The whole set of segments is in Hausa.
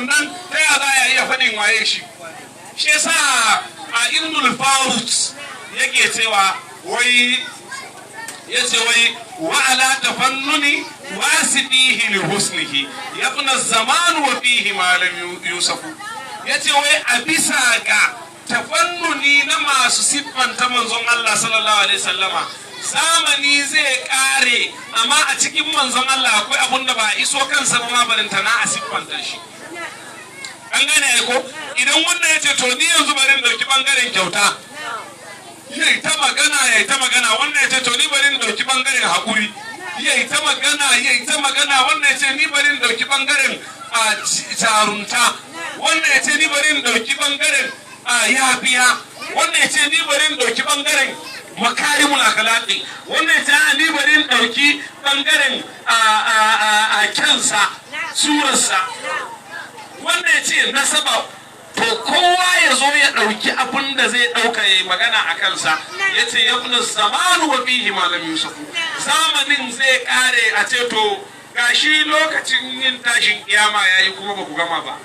wannan ta ya za a iya faɗin waye shi yasa a ibnul farut yake cewa wai yace wai wa ala tafannuni wasidihi li husnihi yabna zaman wa fihi ma lam yusafu yace wai a bisa ga tafannuni na masu siffanta manzon Allah sallallahu alaihi wasallama zamani zai kare amma a cikin manzon Allah akwai abun da ba iso kansa ba ma barinta na a siffanta shi an gane ko idan wanda yace to ni yanzu bari in dauki bangaren kyauta yayi ta magana wannan yace to ni bari in dauki bangaren hakuri yayi ta magana wannan yace ni bari in dauki bangaren jarunta wannan yace ni bari in dauki bangaren yafiya wannan yace ni bari in dauki bangaren makarimul akhlaqi wannan yace ni bari in dauki bangaren kyansa surarsa wannan yace nasaba to kowa ya zo ya ɗauki abin da zai ɗauka ya yi magana a kansa ya ce ya kuna zamanu wa fihi malam yusufu zamanin zai ƙare a ce to gashi lokacin yin tashin kiyama ya yi kuma ba ku gama ba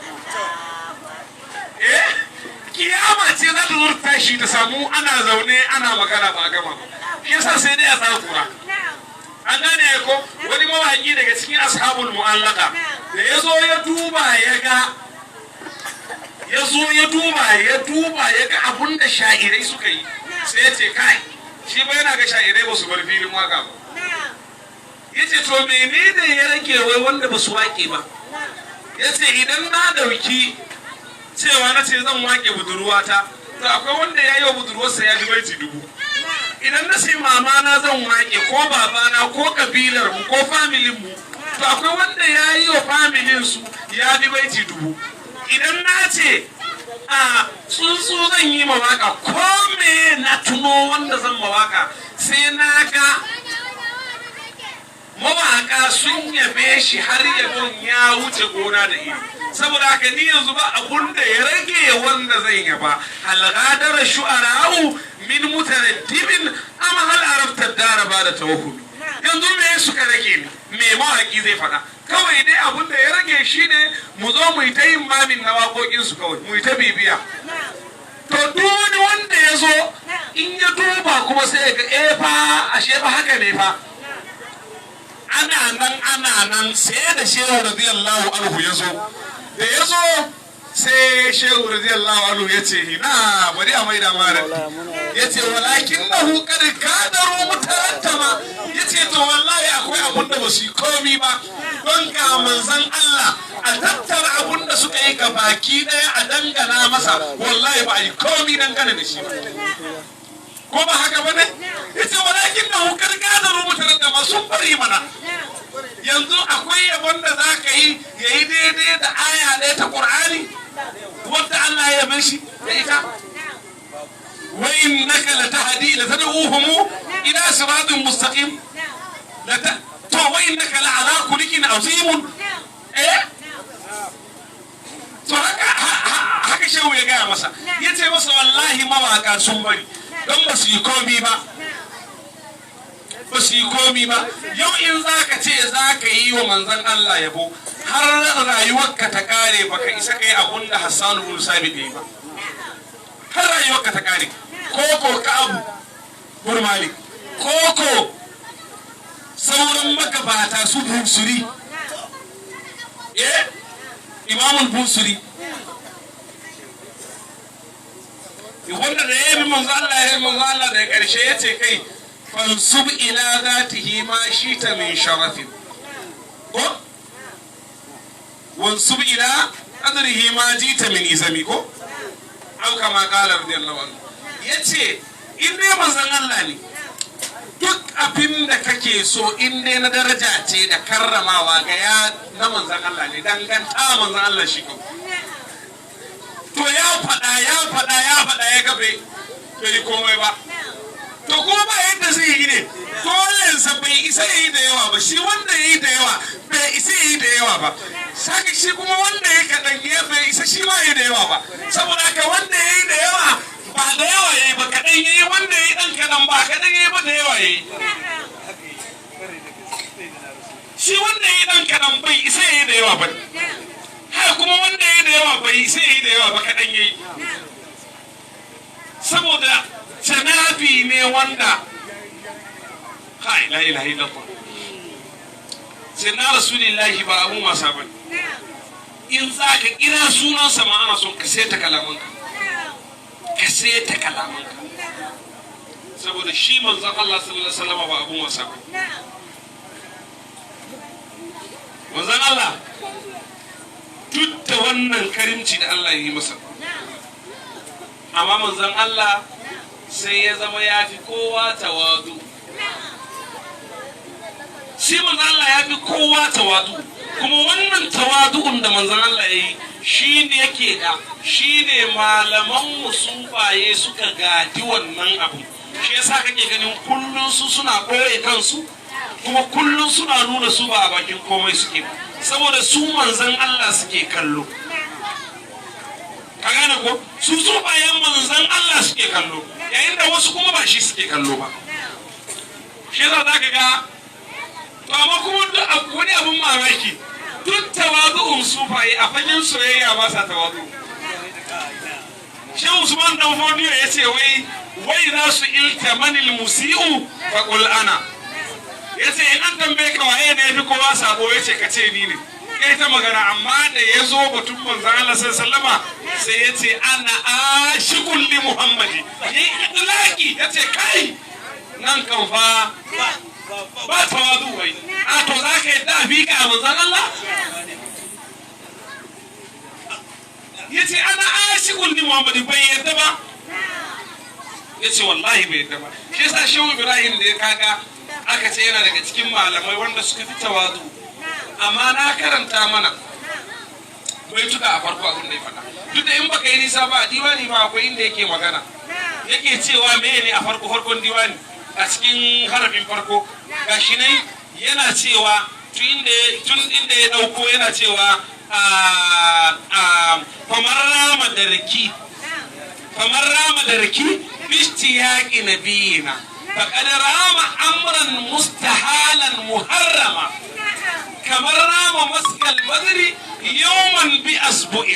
kiyama ce za ta zo tashi ta samu ana zaune ana magana ba a gama ba shi yasa sai dai a tsakura an gane ko wani mawaƙi daga cikin ashabul mu'allaka da ya zo ya duba ya ga ya ga abun da sha'irai suka yi sai ya ce kai shi ba yana ga sha'irai ba su bar filin waka ba ya ce to menene ya rage wai wanda ba su wake ba ya ce idan na dauki cewa na ce zan wake budurwata to akwai wanda ya yi wa budurwarsa ya ji baiti 1000 idan na ce mama na zan wake ko babana ko kabilar mu ko familin mu to akwai wanda ya yi wa familin su ya bi baiti 1000 idan na ce a tsuntsu zan yi mawaka ko me na tuno wanda zan mawaka sai na ga mawaka sun yabe shi har yabon ya wuce gona da iri saboda haka ni yanzu ba abun da ya rage wanda zan yaba halgadar shu'ara'u min mutaraddibin amma hal arabta daraba da tawhid yanzu me suka rage ni me mawaki zai faɗa kawai dai abun da ya rage shi ne mu zo mu yi ta yin mamin na waƙoƙinsu kawai mu yi ta bibiya to duk wani wanda ya zo in ya duba kuma sai ya ga fa ashe fa haka ne fa ana nan sai da shehu radiyallahu anhu ya zo da ya zo sai shehu radiyallahu anhu ya ce ina bari a maida mara ya ce walakin na hukar kadaru mutarattama ya ce to wallahi akwai abun da ba su yi komi ba don ga manzan Allah a tattara abun da suka yi ga baki daya a dangana masa wallahi ba a yi komi dangane da shi ba ko ba haka ba ne ya ce walakin na hukar kadaru mutarattama sun bari mana yanzu akwai yabon da za ka yi ya yi daidai da aya ɗaya ta ƙur'ani wadda Allah ya bar shi da ita wa innaka latahdi latad'uhum ila siratin mustaqim to wa innaka la'ala khuluqin azim to haka shehu ya gaya masa yace masa wallahi mawaka sun bari don ba su yi komi ba yau in zaka ce zaka yi wa manzon Allah yabo har rayuwarka ta kare baka isa kai abun da Hassan ibn Sabit yayi ba har rayuwarka ta kare koko Ka'abu bin Malik koko sauran magabata su Bunsuri Imam Bunsuri wanda da yayi manzon Allah da karshe yace kai fansub ila zatihi ma shita min sharafin ko wansub ila qadrihi ma jita min izami ko au kama qala radiyallahu anhu yace in dai manzon Allah ne duk abin da kake so in dai na daraja ce da karramawa ga ya na manzon Allah ne danganta manzon Allah shi ko to ya fada ya gabe bai komai ba to kuma ba yadda zai yi ne dolensa bai isa yi da yawa ba shi wanda ya yi da yawa bai isa yi da yawa ba saka shi kuma wanda ya kaɗan ya bai isa shi ma yi da yawa ba saboda haka wanda ya yi da yawa ba da yawa ya yi ba kaɗan ya yi wanda ya yi ɗan kaɗan ba kaɗan ya yi ba da yawa ya yi shi wanda ya yi ɗan kaɗan bai isa ya yi da yawa ba haka kuma wanda ya bai sai yi da yawa ba kaɗan yayi saboda janabi ne wanda kai la ilaha illallah sai na rasulillahi ba abun wasa bane in za ka kira sunansa ma ana son ka seta kalamanka ka seta kalamanka saboda shi manzon Allah sallallahu alaihi wasallam ba abun wasa bane manzon Allah duk da wannan karimci da Allah ya yi masa amma manzon Allah sai ya zama ya fi kowa tawadu shi manzon Allah ya fi kowa tawadu kuma wannan tawadu'un da manzon Allah ya yi shi ne yake da shi ne malaman musufaye suka gadi wannan abu shi yasa kake ganin kullun su suna koye kansu kuma kullun suna nuna su ba a bakin komai suke ba saboda su manzon Allah suke kallo ka gane ko su bayan manzon Allah suke kallo yayin da wasu kuma ba shi suke kallo ba shi yasa zaka ga to amma kuma wani abun mamaki duk tawazu'un sufaye a fagen soyayya ba sa tawazu shi Usman dan Fodiyo ya ce wai za su ilta manil musi'u fa qul ana yace in an tambaye ka waye ne fi kowa sabo yace ka ce ni ne kai ta magana amma da ya zo batun manzon Allah sallallahu alaihi sai yace ana ashiqul li muhammadi yayi idlaki yace kai nan kan fa ba tawadu wai a to za ka yi dafi ka manzon Allah yace ana ashiqul li muhammadi bai yadda ba yace wallahi bai yadda ba shi yasa Shehu Ibrahim da ya kaga aka ce yana daga cikin malamai wanda suka fi tawadu amma na karanta mana bai tuka a farko abin da ya faɗa duk da in baka yi nisa ba a diwani ba akwai inda yake magana yake cewa meye ne a farkon diwani a cikin harafin farko gashi ne yana cewa tun inda ya dauko yana cewa famar rama darki bishtiyaqi nabiyina فقد رام امرا مستحالا محرما كما رام مسك البدر يوما باسبوع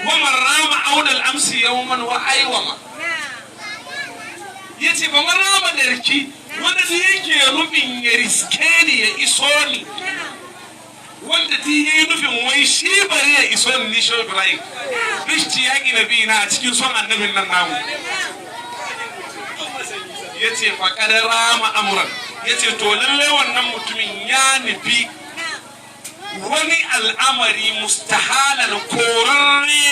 ومن رام عود الامس يوما وايوما yace ba man rama darki wanda da yake rubin ya riske ni ya iso ni wanda da yayi nufin wai shi bare ya iso ni Shehu Ibrahim bishti yaki nabi na a cikin son annabin nan namu yace faqad rama amran yace to lalle wannan mutumin ya nufi wani al'amari mustahalan korarre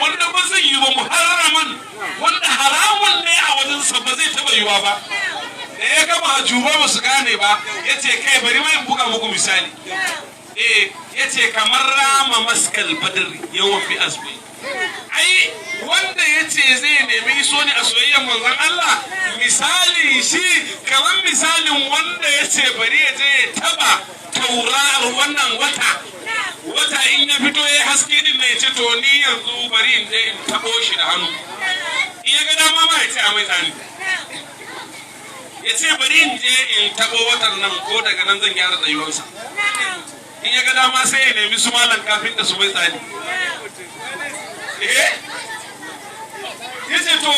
wanda ba zai yi ba muharraman wanda haramun ne a wajen sa ba zai taba yiwa ba da ya gama juba ba su gane ba yace kai bari mai buga muku misali yace kamar rama maskal badr yawan bi asbi ai wanda yace zai nemi iso ne a soyayyar manzon Allah misali shi kamar misalin wanda yace bari ya je ya taba tauraron wannan wata in ya fito ya haske din ne yace to ni yanzu bari in je in tabo shi da hannu in ya ga dama ma yace a mai tsani yace bari in je in tabo watan nan ko daga nan zan gyara tsayuwarsa in ya ga dama sai ya nemi su malan kafin da su mai tsani yace to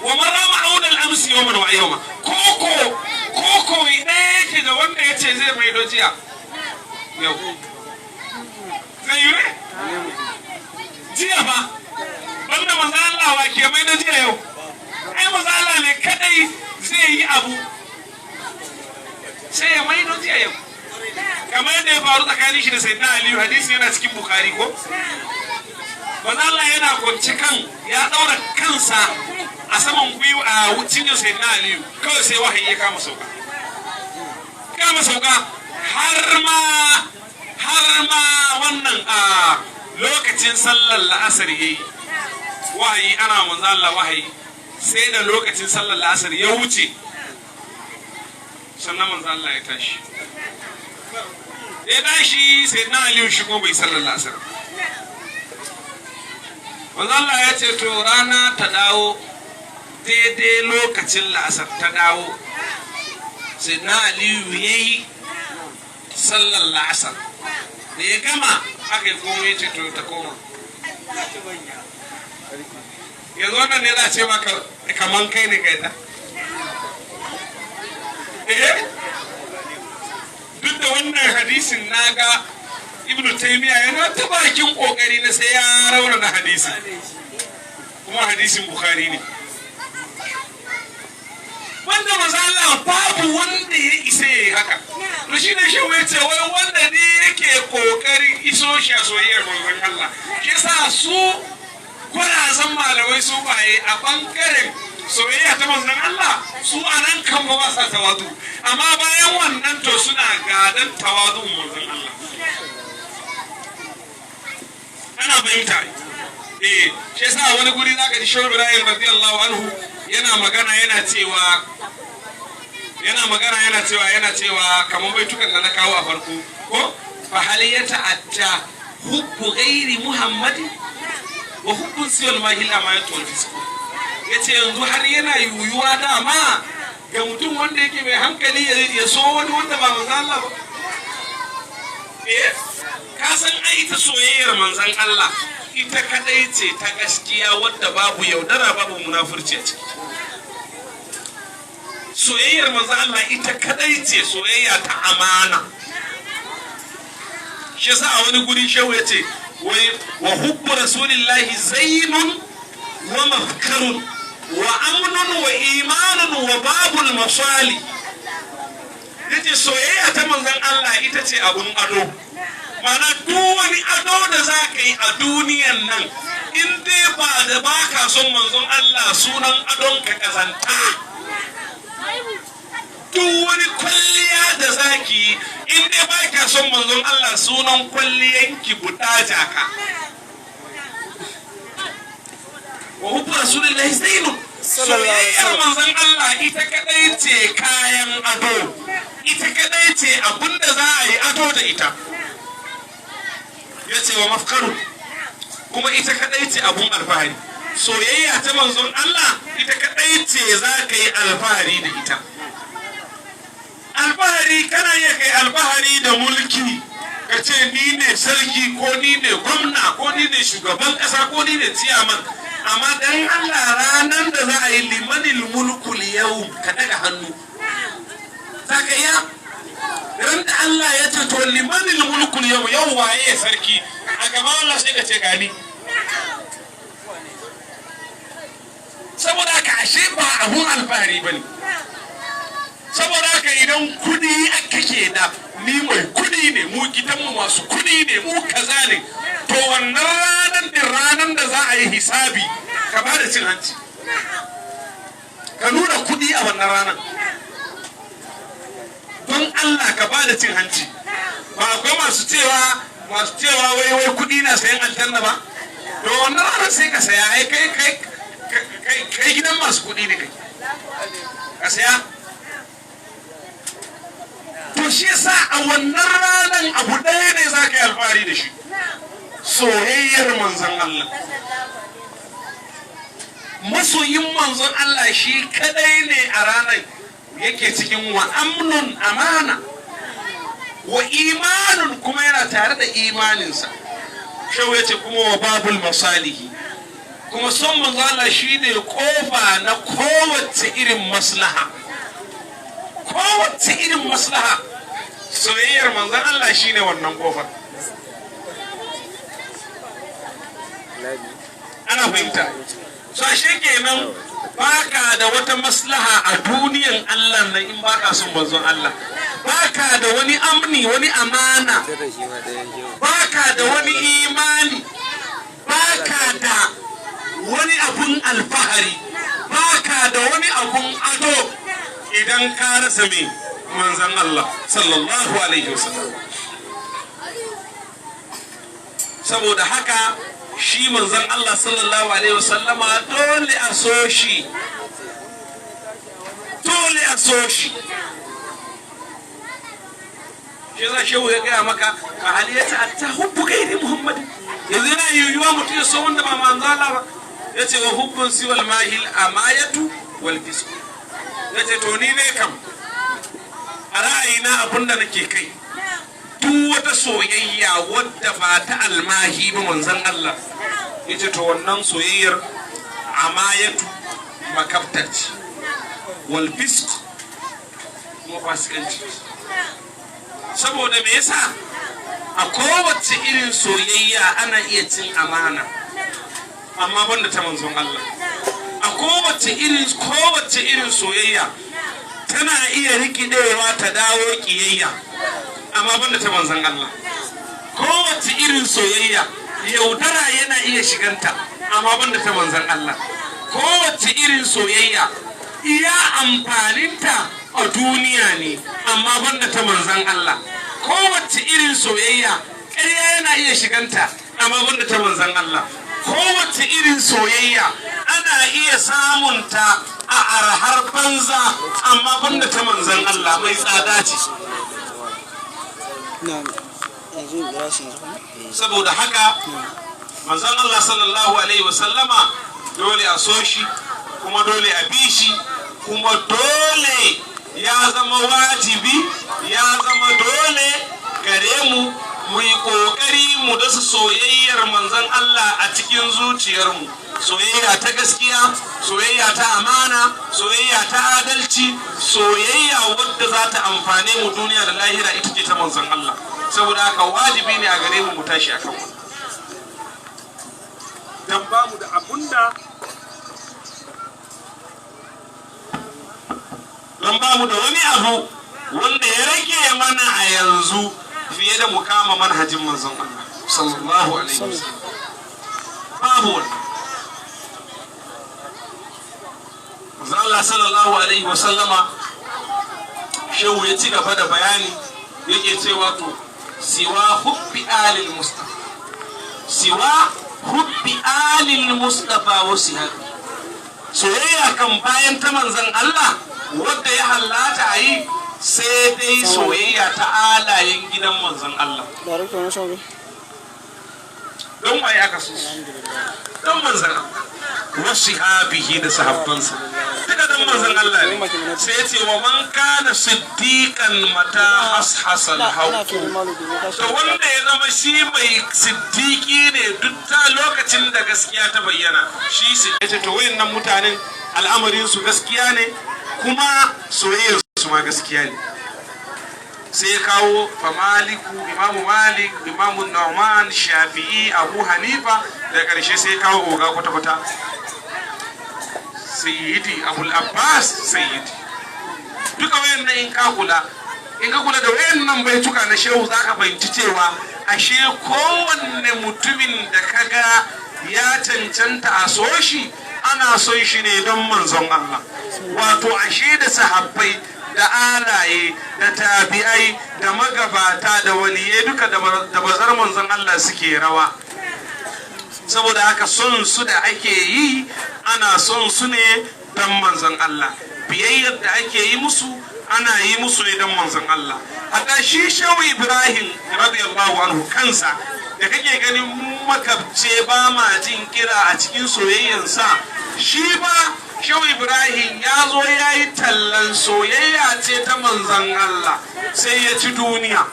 wa marama audal amsi yawman wa yawma koko idan yake da wanda yace zai mai dojiya yau zai yi jiya ba banda manzo Allah wa ke mai dojiya yau ai manzo Allah ne kadai zai yi abu sai ya mai dojiya yau kamar yadda ya faru tsakanin shi da Sayyidina Ali hadisi yana cikin Bukhari ko manzo Allah yana kwance kan ya daura kansa a saman gwiwa a cikin Sayyidina Ali kawai sai wahayi ya kama sauka har ma wannan a lokacin sallar la'asar yayi wahayi ana manzo Allah wahayi sai da lokacin sallar la'asar ya wuce sannan manzo Allah ya tashi Sayyidina Ali shi ko bai sallar la'asar manzo Allah ya ce to rana ta dawo daidai lokacin la'asar ta dawo Sayyidina Aliyu yayi sallar la'asar da ya gama aka yi komai ce to ta koma yanzu wannan ne za a ce maka kaman kai ne kai ta duk da wannan hadisin naga ibnu taymiya yana ta bakin kokari na sai ya raunana hadisin kuma hadisin bukhari ne wanda mazala babu wanda ya isa ya yi haka to shi ne shi wace wai wanda ne yake kokarin iso shi a soyayyar manzon Allah shi sa su gwarazan malamai su baye a bangaren soyayya ta manzon Allah su a nan kan ba sa tawadu amma bayan wannan to suna gadan tawadu manzon Allah ana bayyanta shi yasa wani guri zaka ji Shehu Ibrahim radiyallahu anhu yana magana yana cewa kamar baitukan da na kawo a farko ko fa hal yata'atta hubbu ghairi muhammadin wa hubbu siwal mahil amayatu wal fisq yace yanzu har yana yuyuwa dama ga mutum wanda yake mai hankali ya so wani wanda ba manzon Allah ba ka san ai ta soyayyar manzon Allah ita kadai ce ta gaskiya wadda babu yaudara babu munafurci a ciki soyayyar manzo Allah ita kadai ce soyayya ta amana shi yasa a wani guri shehu yace wai wa hubbu rasulillahi zainun wa mafkarun wa amnun wa imanun wa babul masali yace soyayya ta manzon Allah ita ce abun ado mana duk wani ado da za ka yi a duniyan nan in dai ba da baka son manzon Allah sunan adon ka kazanta duk wani kwalliya da za ki yi in dai baka son manzon Allah sunan kwalliyan ki buɗaja ka wa hubbu rasulillahi zainun soyayyar manzon Allah ita kadai ce kayan ado ita kadai ce abinda za a yi ado da ita yace wa mafkaru kuma ita kadai ce abun alfahari soyayya ta manzon Allah ita kadai ce za ka yi alfahari da ita alfahari kana iya kai alfahari da mulki ka ce ni ne sarki ko ni ne gwamna ko ni ne shugaban kasa ko ni ne ciyaman amma dan Allah ranar da za a yi limanil mulkul yau ka daga hannu za ka iya ran da Allah ya ce to limanil mulkul yau waye sarki a gaban Allah sai ka ce gani saboda ka ashe ba abun alfahari bane saboda ka idan kudi kake da ni mai kudi ne mu gidanmu masu kudi ne mu kaza ne to wannan ranar da za a yi hisabi ka ba da cin hanci ka nuna kudi a wannan ranar don Allah ka ba da cin hanci ba akwai masu cewa wai kudi na sayan aljanna ba to wannan ranar sai ka saya ai kai gidan masu kudi ne kai ka saya to shi yasa a wannan ranar abu ɗaya ne za ka yi alfahari da shi soyayyar manzon Allah masoyin manzon Allah shi kadai ne a ranar yake cikin wa amnun amana wa imanun kuma yana tare da imaninsa shau yace kuma wa babul masalihi kuma son manzon Allah shine kofa na kowace irin maslaha kowace irin maslaha soyayyar manzon Allah shine wannan kofar ana fahimta so ashe kenan baka da wata maslaha a duniyan Allah nan in baka son manzon Allah baka da wani amni wani amana baka da wani imani baka da wani abun alfahari baka da wani abun ado idan ka rasa me manzon Allah sallallahu alaihi wasallam saboda haka shi manzon Allah sallallahu alaihi wasallama dole a so shi shi za shehu ya gaya maka a haliyata ta hubbu gairi Muhammad yanzu yana yiwuwa mutum ya so wanda ba manzon Allah ba ya ce wa hubbun siwal mahil amayatu wal fisq ya ce to ni ne kam a ra'ayina abinda nake kai duk wata soyayya wadda ba ta almahi ba manzon Allah yace to wannan soyayyar amayatu makabtaci wal fisq kuma fasikanci. Saboda me yasa a kowace irin soyayya ana iya cin amana amma banda ta manzon Allah. A kowace irin soyayya tana iya rikidewa ta dawo kiyayya amma banda ta manzon Allah. Kowace irin soyayya yaudara yana iya shiganta amma banda ta manzon Allah. Kowace irin soyayya iya amfaninta a duniya ne amma banda ta manzon Allah. Kowace irin soyayya ƙarya yana iya shiganta amma banda ta manzon Allah. Kowace irin soyayya ana iya samunta a arhar banza amma banda ta manzon Allah mai tsada ce. Saboda haka manzon Allah sallallahu alaihi wasallama dole a so shi kuma dole a bi shi kuma dole ya zama wajibi ya zama dole gare mu mu yi ƙoƙari mu dasa soyayyar manzon Allah a cikin zuciyarmu. Soyayya ta gaskiya, soyayya ta amana, soyayya ta adalci, soyayya wadda za ta amfane mu duniya da lahira ita ce ta manzon Allah. Saboda haka wajibi ne a gare mu mu tashi akan wannan. Dan ba mu da abunda dan ba mu da wani abu wanda ya rage mana a yanzu fiye da mu kama manhajin manzon Allah sallallahu alaihi wasallam. Babu wannan. Manzon Allah sallallahu alaihi wasallama shehu ya ci gaba da bayani yake cewa to siwa hubbi alil mustafa, siwa hubbi alil mustafa wa sihabi, soyayya kan bayan ta manzon Allah wadda ya hallata a yi sai dai soyayya ta alayen gidan manzon Allah. Don waye aka so don manzon Allah wasu habihi da sahabbansa duka don manzon Allah ne. Sai ya ce wa man kana siddiqan mata hashasal hauku, da wanda ya zama shi mai siddiqi ne duk ta lokacin da gaskiya ta bayyana shi sai ya ce to wayannan mutanen al'amarin su gaskiya ne kuma soyayyar su ma gaskiya ne. Sai ya kawo fa maliku, imamu malik, imamu nauman, shafi'i, abu hanifa, da ƙarshe sai ya kawo oga kwata-kwata sayyidi abul abbas sayyidi. Duka wayannan in ka kula da wayannan baituka na shehu zaka fahimci cewa ashe kowanne mutumin da kaga ya cancanta a so shi ana son shi ne don manzon Allah. Wato ashe da sahabbai da alaye da tabi'ai da magabata da waliyai duka da bazar manzon Allah suke rawa. Saboda haka son su da ake yi ana son su ne don manzon Allah. Biyayyar da ake yi musu ana yi musu ne don manzon Allah. Haka shi shehu Ibrahim radiyallahu anhu kansa da kake ganin makabce ba ma jin kira a cikin soyayyansa, shi ba shehu Ibrahim ya zo ya yi tallan soyayya ce ta manzon Allah sai ya ci duniya.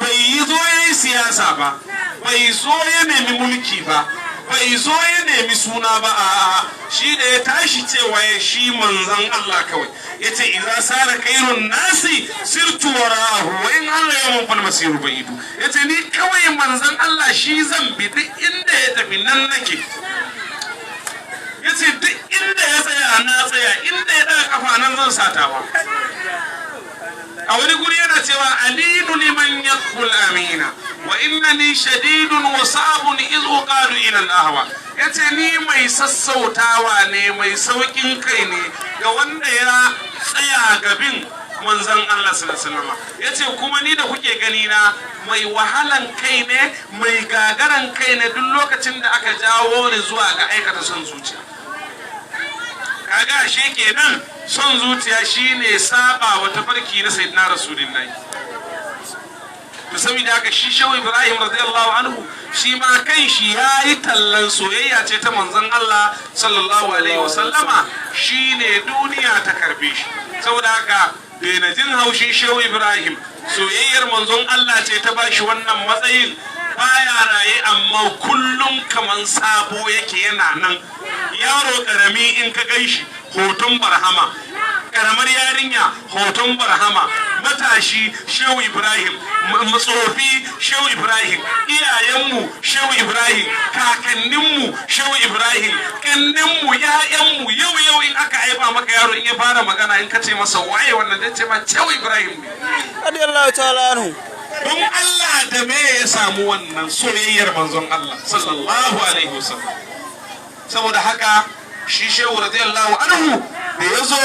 Bai yi zo ya yi siyasa ba, bai zo ya nemi mulki ba, bai zo ya nemi suna ba. a shi da ya tashi cewa ya shi manzon Allah kawai ya ce idza sara khairun nasi sirtu wara'ahu wa in Allah ya mun fal masiru baidu. Ya ce ni kawai manzon Allah shi zan bi duk inda ya tafi nan nake. Ya ce duk inda ya tsaya na tsaya, inda ya daga kafa nan zan satawa. A wani guri yana cewa alinu liman yaqul amina wa innani shadidun wa sabun iz uqadu ila al-ahwa. Yace ni mai sassautawa ne, mai saukin kai ne ga wanda ya tsaya gabin manzon Allah sallallahu alaihi wasallam. Yace kuma ni da kuke gani na mai wahalan kai ne, mai gagaran kai ne duk lokacin da aka jawo ni zuwa ga aikata son zuciya. Kaga shi kenan son zuciya shine saba wa tafarki na sayyidina rasulullahi. To saboda haka shi shehu Ibrahim radiyallahu anhu shi ma kan shi yayi tallan soyayya ce ta manzon Allah sallallahu alaihi wasallama, shine duniya ta karbe shi. Saboda haka daina jin haushin shehu Ibrahim, soyayyar manzon Allah ce ta bashi wannan matsayin. baya raye amma kullum kaman sabo yake yana nan. Yaro karami in ka ganshi hoton barhama, karamar yarinya hoton barhama, matashi Shehu Ibrahim, matsofi Shehu Ibrahim, iyayenmu Shehu Ibrahim, kakanninmu Shehu Ibrahim, kanninmu, ya'yanmu. Yau in aka haifa maka yaro in ya fara magana in ka ce masa waye wannan zai ce ma Shehu Ibrahim ne. Radiyallahu ta'ala anhu. Don Allah da me ya samu wannan soyayyar manzon Allah sallallahu alaihi wasallam. Saboda haka shi Shehu radiyallahu anhu da ya zo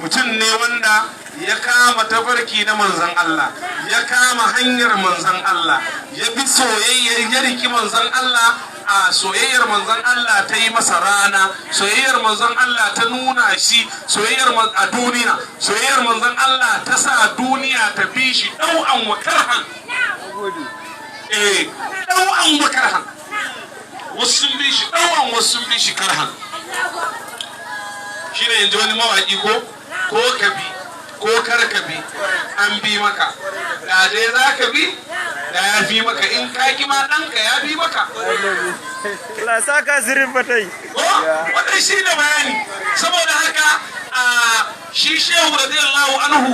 mutum ne wanda ya kama tafarki na manzon Allah, ya kama hanyar manzon Allah, ya bi soyayyar ya riki manzon Allah. A soyayyar manzon Allah ta yi masa rana, soyayyar manzon Allah ta nuna shi, soyayyar a duniya, soyayyar manzon Allah ta sa duniya ta bi shi ɗau'an wa karhan. Ɗau'an wa karhan. Wasu sun bi shi ɗau'an, wasu sun bi shi karhan. Shi ne yanzu wani mawaƙi ko ka bi ko kar ka bi an bi maka. Da dai za ka bi da ya fi maka, in ka ki ma ɗanka ya bi maka. Allah saka sirin batai. Wannan shi ne bayani. Saboda haka shi Shehu radiyallahu anhu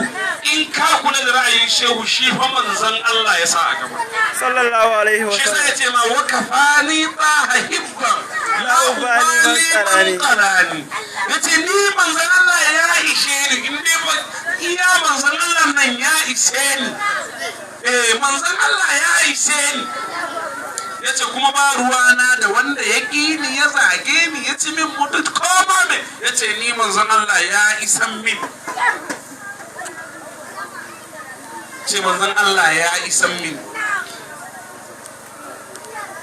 in ka kula da ra'ayin Shehu shi fa manzon Allah ya sa a gaba. Sallallahu alaihi wa Shi sallam. sai ya ce ma wa kafani taha hibban la ubali man qarani. Yace ni manzon Allah ya ishe ni, in dai ba iya manzon Allah nan ya ishe ni. Manzon Allah ya ishe ni. Yace kuma ba ruwana da wanda ya ƙi ni, ya zage ni, ya ci min mutu koma me. Yace ni manzon Allah ya isan min. Ce manzon Allah ya isan min.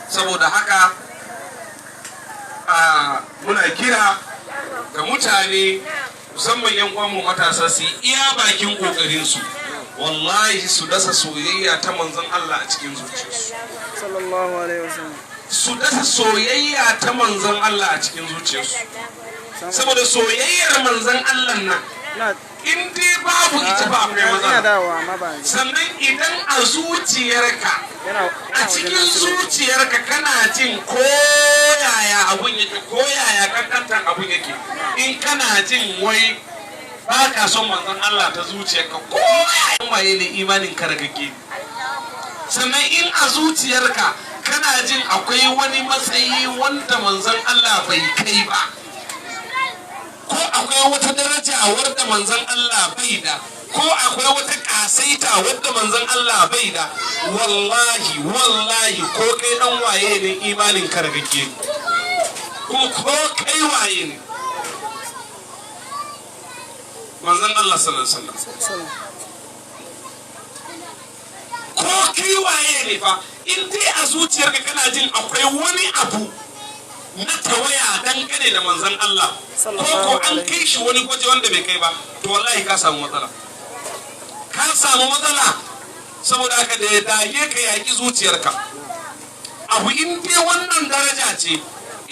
Saboda haka muna kira ga mutane musamman yan uwanmu matasa su iya bakin kokarinsu, wallahi su dasa soyayya ta manzon Allah a cikin zuciyarsu. Sallallahu alaihi wasallam. Su dasa soyayya ta manzon Allah a cikin zuciyarsu. Saboda soyayyar manzon Allah nan in dai babu ita ba akwai matsala. Sannan idan a zuciyarka, a cikin zuciyarka kana jin ko yaya abun yake, ko yaya kankantan abun yake, in kana jin wai ba ka son manzon Allah ta zuciyarka, ko yaya waye ne imanin ka ragage. Sannan in a zuciyarka kana jin akwai wani matsayi wanda manzon Allah bai kai ba, ko akwai wata daraja wadda manzon Allah bai da, ko akwai wata kasaita wadda manzon Allah bai da, wallahi ko kai dan waye ne imanin ka ragage, ko kai waye ne manzon Allah sallallahu alaihi wasallam, ko kai waye ne fa, in dai a zuciyarka kana jin akwai wani abu na tawaya dangane da manzon Allah, ko an kai shi wani gwaje wanda bai kai ba, to wallahi ka samu matsala. Ka samu matsala. Saboda haka da ya dage ka yaki zuciyarka. Abu in dai wannan daraja ce,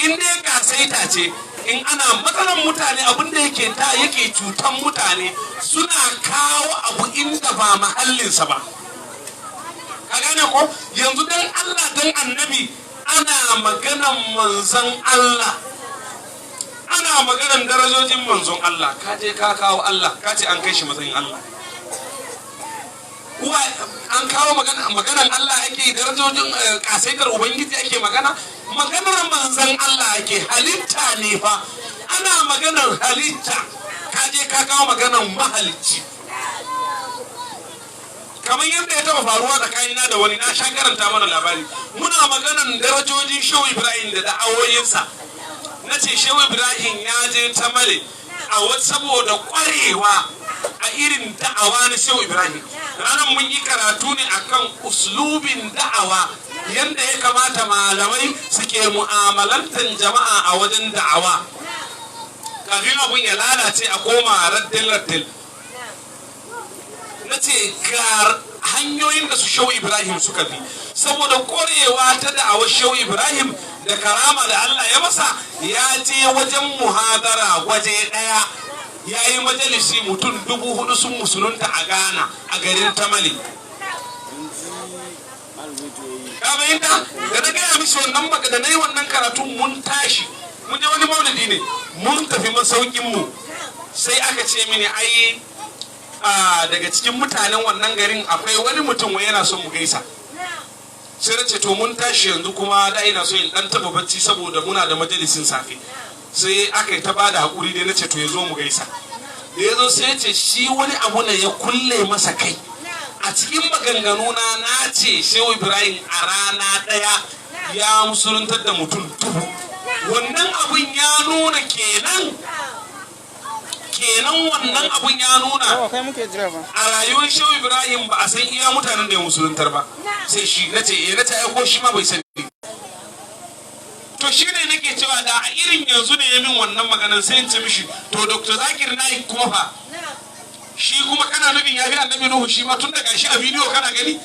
in dai kasaita ce, in ana matsalan mutane abin da yake cutan mutane suna kawo abu inda ba mahallinsa ba. Ka gane ko? Yanzu dan Allah dan annabi ana maganan manzon Allah, ana maganan darajojin manzon Allah, ka je ka kawo Allah, ka ce an kai shi matsayin Allah. An kawo maganan Allah ake, darajojin kasaitar Ubangiji ake maganar manzon Allah ake, halitta ne fa, ana maganar halitta, ka je ka kawo maganan mahalicci. Kamar yadda ya taba faruwa tsakanina da wani, na sha karanta mana labari, muna maganan darajojin Shehu Ibrahim da da'awoyinsa. Na ce Shehu Ibrahim ya je ta male saboda kwarewa a irin da'awa na Shehu Ibrahim. Ranar mun yi karatu ne akan uslubin da'awa, yadda ya kamata malamai suke mu'amalantar jama'a a wajen da'awa, kafin abun ya lalace a koma raddin. Na ce ga hanyoyin da su Shehu Ibrahim suka bi, saboda korewa ta da'awar Shehu Ibrahim da karama da Allah ya masa, ya je wajen muhadara waje ɗaya, ya yi majalisi mutum 4,000 sun musulunta a Ghana, a garin Tamale. Ka ka bayyana da na gaya mishi wannan baka da nayi wannan karatun mun tashi mun je wani maulidi ne mun tafi masaukin mu sai aka ce mini ai daga cikin mutanen wannan garin akwai wani mutum wai yana son mu gaisa sai na ce to mun tashi yanzu kuma da ina so in dan taba bacci saboda muna da majalisin safe sai aka yi ta bada hakuri dai na ce to ya zo mu gaisa da ya zo sai ya ce shi wani abu ne ya kulle masa kai a cikin maganganu na ce shehu ibrahim a rana daya ya musuluntar da mutum 1000 wannan abun ya nuna kenan wannan abun ya nuna a rayuwar shehu ibrahim ba a san iya mutanen da ya musuluntar ba sai shi na ce aiko shi ma bai sani to shi ne nake cewa da a irin yanzu ne ya min wannan maganar sai in ce mishi to dr zakir naik kuma fa shi kuma kana nufin ya fi annabi nuhu shi ma tun daga shi a bidiyo kana gani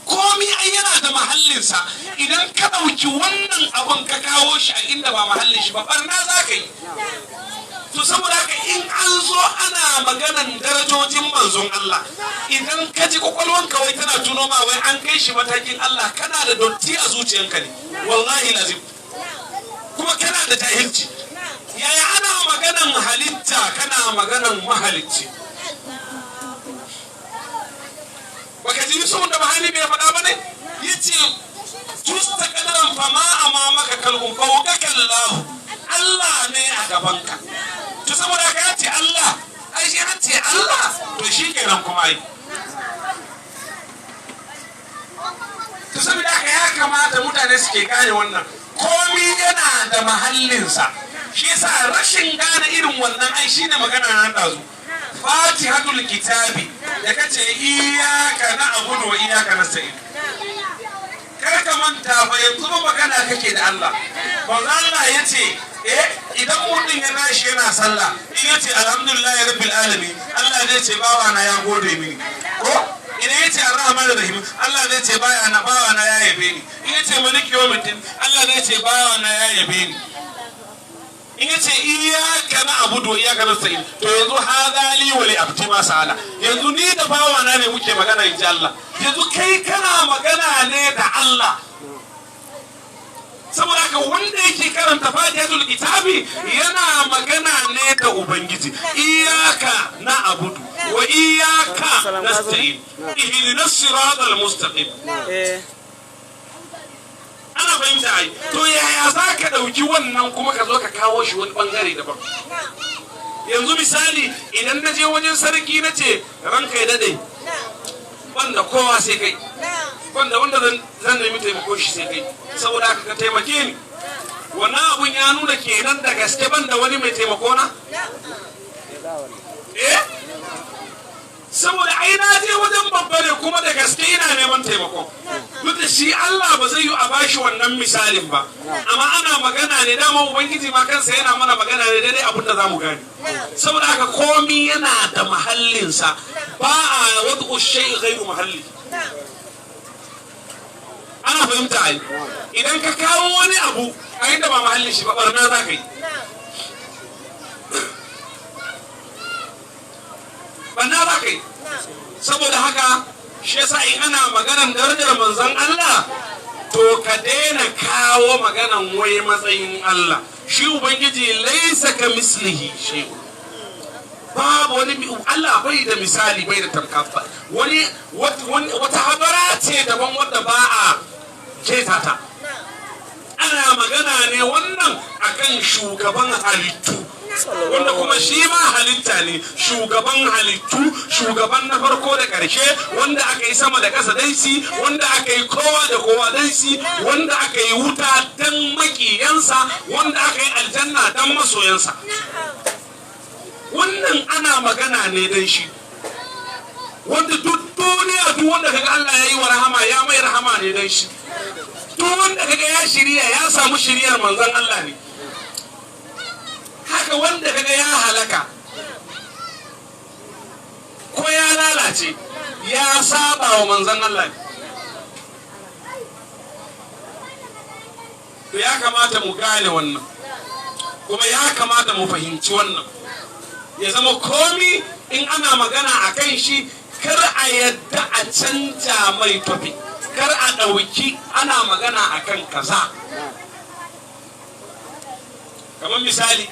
komi ai yana da mahallinsa idan ka ɗauki wannan abun ka kawo shi a inda ba mahallin shi ba barna za ka yi to saboda haka in an zo ana maganan darajojin manzon Allah idan ka ji kwakwalwanka wai tana tuno ma wai an kai shi matakin Allah kana da dotti a zuciyanka ne wallahi lazim kuma kana da jahilci yaya ana maganan halitta kana maganan mahalicci baka ji su da bahani bai faɗa ba ne yace tusta kadaran fama amamaka kalbun fawqaka Allah ne a gabanka to saboda ka yace Allah ai shi yace Allah to shi kenan kuma ai to saboda ka ya kamata mutane suke gane wannan komi yana da mahallinsa shi yasa rashin gane irin wannan ai shine magana nan dazu fatihatul kitabi da kace iyyaka na'budu wa iyyaka nasta'in kar ka manta fa yanzu magana kake da Allah manzo Allah yace idan mutum ya tashi yana sallah in yace alhamdulillahi rabbil alamin Allah zai ce bawa na ya gode mini ko idan yace arrahmanir rahim Allah zai ce bawa na ya yabe ni in yace maliki yawmiddin Allah zai ce bawa na ya yabe ni in yace iyyaka na'budu wa iyyaka nasta'in to yanzu hadha li wa li abdi ma sala yanzu ni da bawa na ne muke magana inji Allah yanzu kai kana magana ne da Allah saboda haka wanda yake karanta fatihatul kitabi yana magana ne da ubangiji iyyaka na'budu wa iyyaka nasta'in ihdinas siratal mustaqim ana fahimta ai to yaya za ka ɗauki wannan kuma ka zo ka kawo shi wani bangare daban yanzu misali idan na je wajen sarki na ce ranka ya dade wanda kowa sai kai wanda zan nemi taimako shi sai kai saboda haka ka taimake ni wannan abun ya nuna kenan da gaske banda wani mai taimako na saboda ai na je wajen babba ne kuma da gaske ina neman taimako duk da shi Allah ba zai yi a bashi wannan misalin ba amma ana magana ne dama ubangiji ma kansa yana mana magana ne daidai abin da zamu gane saboda haka komi yana da mahallinsa ba a wadu shay ghairu mahalli ana fahimta ai idan ka kawo wani abu a inda ba mahallin shi ba barna za ka yi barna za ka yi saboda haka shi yasa in ana maganan darajar manzon Allah to ka daina kawo maganan wai matsayin Allah shi ubangiji laisa ka mislihi shi babu wani Allah bai da misali bai da tamkafa wata habara ce daban wadda ba a ketata ana magana ne wannan akan shugaban halittu wanda kuma shi ma halitta ne shugaban halittu shugaban na farko da ƙarshe wanda aka yi sama da ƙasa dansi wanda aka yi kowa da kowa dansi wanda aka yi wuta dan makiyansa wanda aka yi aljanna dan masoyansa wannan ana magana ne dan shi wanda duk duniya duk wanda kaga Allah ya yi wa rahama ya mai rahama ne dan shi duk wanda kaga ya shirya ya samu shiryar manzon Allah ne haka wanda kaga ya halaka ko ya lalace ya saba wa manzon Allah ne to ya kamata mu gane wannan kuma ya kamata mu fahimci wannan ya zama komi in ana magana a kan shi kar a yadda a canja mai topic kar a ɗauki ana magana akan kaza. Kamar misali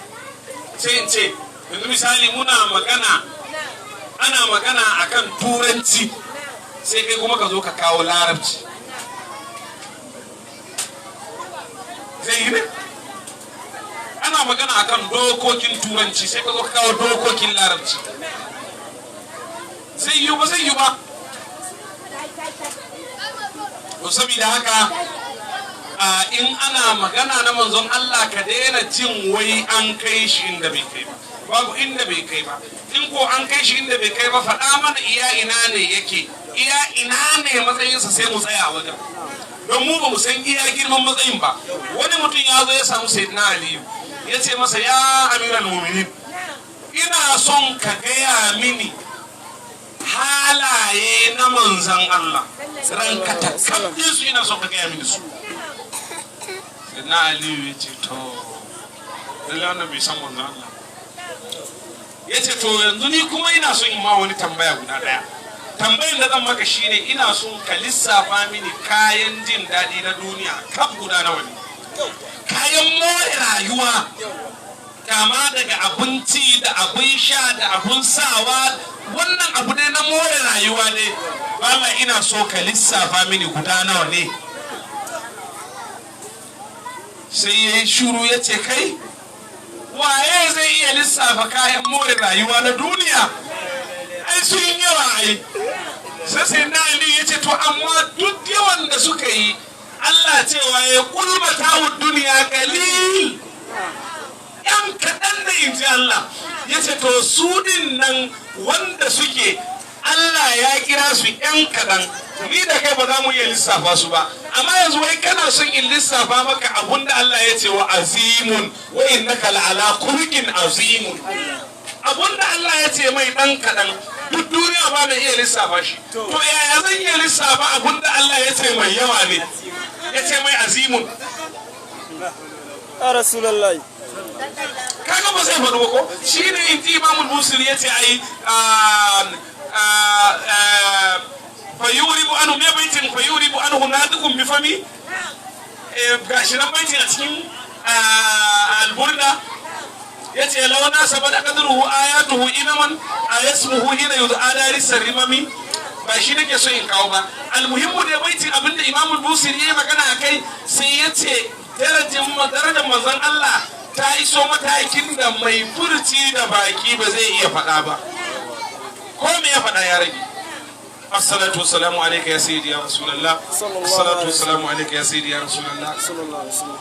sai in ce yanzu misali ana magana akan turanci sai kai kuma ka zo ka kawo larabci zai yi ne? Ana magana akan dokokin turanci sai ka zo ka kawo dokokin larabci zai yi ba zai yi ba. To saboda haka in ana magana na manzon Allah ka daina jin wai an kai shi inda bai kai ba, babu inda bai kai ba. In ko an kai shi inda bai kai ba faɗa mana iya ina ne yake, iya ina ne matsayinsa sai mu tsaya wajen, don mu ba mu san iya girman matsayin ba. Wani mutum ya zo ya samu Sayyidina Aliyu ya ce masa, ya amiral mu'minin, ina son ka gaya mini halaye na manzan Allah ranka ta kafin su, ina son ka gaya mini su. Sayyidina Aliyu ya ce to lalle wannan bai san manzan Allah. Ya ce to yanzu ni kuma ina son in ma wani tambaya guda daya. Tambayin da zan maka shine ina son ka lissafa mini kayan jin daɗi na duniya kaf guda nawa ne, kayan more rayuwa, kama daga abinci da abin sha da abin sawa, wannan abu ne na more rayuwa ne. Bala ina so ka lissafa mini guda nawa ne. Sai ya yi shuru ya ce, kai waye zai iya lissafa kayan more rayuwa na duniya? Ai sun yi yawa ai. Sai na Ali ya ce to amma duk yawan da suka yi Allah cewa ya kulmata wa duniya kalil, yan kaɗan da in ji Allah. Ya ce to su din nan wanda suke Allah ya kira su yan kaɗan, ni da kai ba za mu iya lissafa su ba. Amma yanzu wai kana son in lissafa maka abun da Allah ya ce wa azimun wa innaka la'ala khuluqin azimun. Abun da Allah ya ce mai dan kaɗan duk duniya ba mai iya lissafa shi. To yaya zan iya lissafa abun da Allah ya ce mai yawa ne, ya ce mai azimun? Ya Rasulullahi. Kaga ba zai faɗo ko? Shi ne in ji Imamul Busiri ya ce ai fayuribu anhu, me baitin fayuribu anhu nadiqun bi fami, gashi nan baitin a cikin alburda yace law na sabada qadruhu ayatuhu inaman ayasmuhu hina yud'ala lisarimami. Ba shi nake so in kawo ba, almuhimmu da baitin abinda Imam Busiri ya magana akai, sai yace darajar manzon Allah ta iso matakin da mai furci da baki ba zai iya faɗa ba, ko me ya faɗa ya rage. الصلاة والسلام عليك يا سيدي يا رسول الله. الصلاة والسلام عليك يا سيدي يا رسول الله. صلى الله عليه وسلم.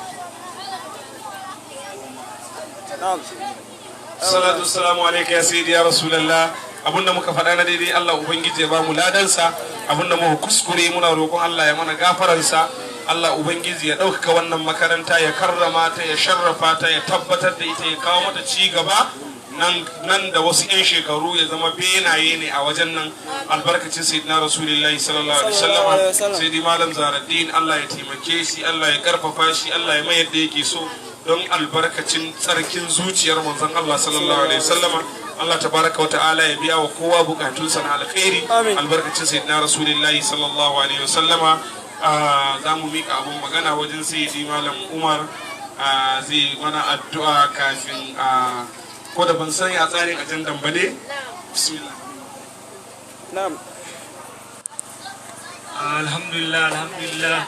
الصلاة والسلام عليك يا سيدي يا رسول الله. abunda muka faɗa na daidai Allah ubangiji ya ba mu ladansa, abunda muka kuskure muna roƙon Allah ya mana gafaransa. Allah ubangiji ya ɗaukaka wannan makaranta, ya karrama ta, ya sharrafa ta, ya tabbatar da ita, ya kawo mata ci gaba nan da wasu 'yan shekaru, ya zama benaye ne a wajen nan, albarkacin sayyidina rasulullahi sallallahu alaihi wasallam. Sai dai malam Zaraddin Allah ya taimake shi, Allah ya karfafa shi, Allah ya mayar da yake so, don albarkacin tsarkin zuciyar manzon Allah sallallahu alaihi wasallam. Allah tabaraka wa ta'ala ya biya wa kowa bukatunsa na alkhairi, albarkacin sayyidina rasulullahi sallallahu alaihi wasallam. Za mu mika abun magana wajen sayyidi malam Umar, zai mana addu'a kafin ko da ban san ya tsarin ajandan ba ne. Bismillah. Na'am. Alhamdulillah, alhamdulillah.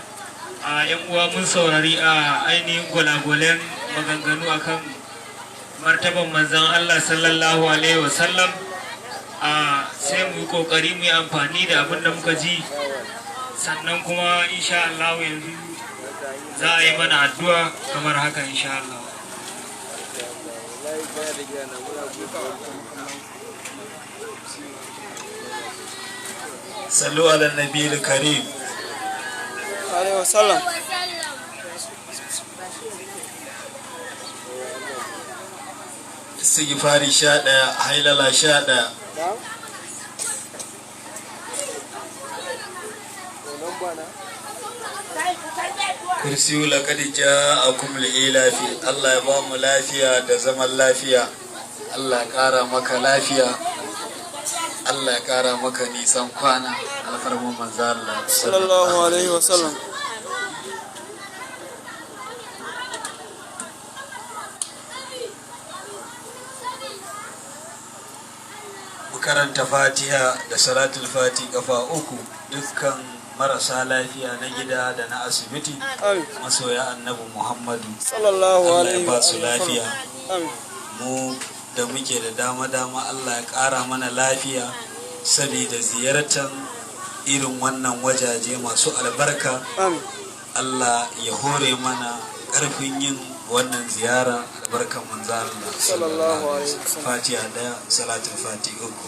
Yan uwa mun saurari ainihin gwalagwalen maganganu akan martaban manzon Allah sallallahu alaihi wasallam. Sai mu yi kokari mu yi amfani da abin da muka ji, sannan kuma insha Allah yanzu za a yi mana addu'a kamar haka insha Allah. صلوا على النبي الكريم عليه وسلم. استغفاري شادا حيللا شادا kursiyu laqad ja'akum li'ilafi. Allah ya ba mu lafiya da zaman lafiya, Allah ya kara maka lafiya, Allah ya kara maka nisan kwana, alfarman manzo Allah sallallahu alaihi wasallam. karanta fatiha da salatul fati kafa uku dukkan marasa lafiya na gida da na asibiti masoya annabi muhammadu sallallahu alaihi Allah ya ba su lafiya amin. mu da muke da dama Allah ya ƙara mana lafiya saboda ziyartar irin wannan wajaje masu albarka Amin. Allah ya hore mana ƙarfin yin wannan ziyara albarkan manzo Allah sallallahu alaihi wasallam. Fatiha da salatul fati uku